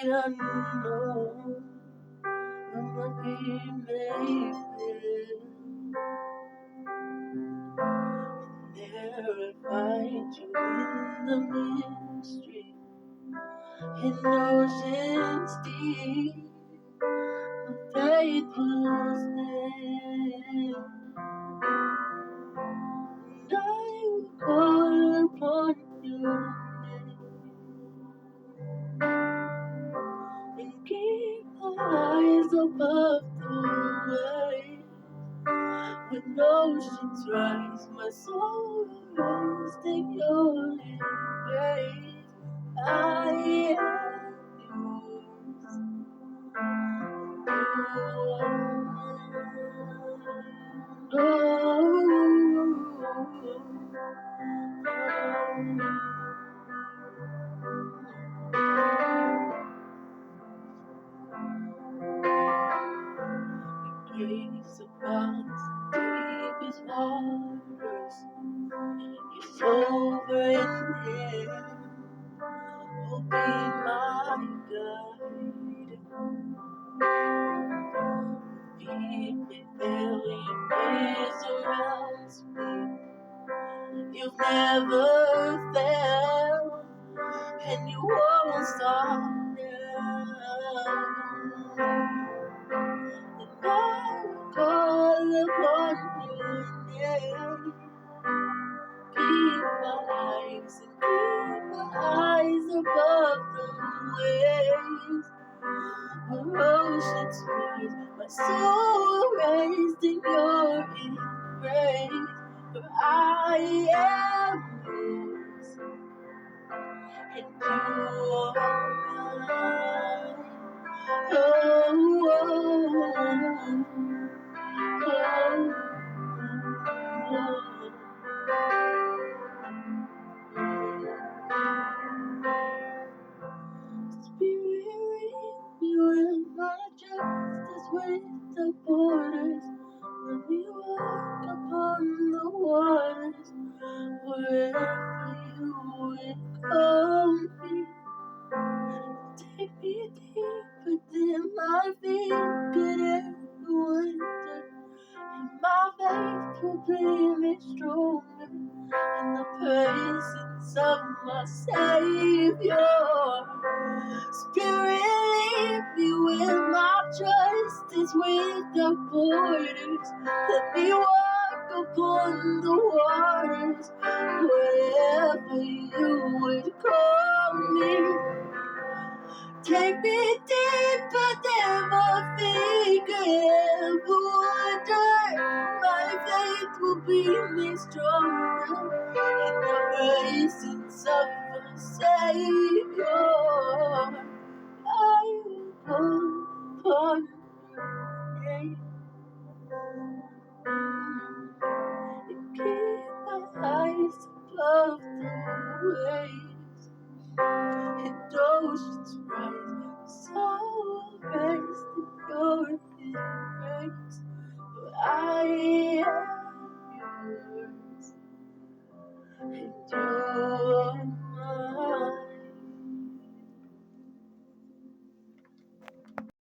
unknown will be made clear. There I find you in the mystery, in oceans deep, my faith will stand. And I will call upon your name and keep my eyes above the waves. When oceans rise, my soul will rest in your embrace. I am yours. Grace abounds in deepest waters. It's over in here. Will be my guide. Feed me till your face surrounds me. You've never failed, and you won't stop now. And I will call upon your name. Keep my eyes above the waves. Where oceans meet, my soul raised in your embrace. For I am yours, and you are mine. Oh, Spirit, you and my justice with the borders. Let me walk upon the waters wherever you would call me. Take me deeper than my feet could ever wander, and my faith will bring me stronger in the presence of my Savior. Spirit, lead me where my trust is with the borders. Let me walk upon the waters wherever you would call me. Take me deeper than my feet could ever wander. My faith will bring me stronger in the presence of my Savior. I will call upon your name.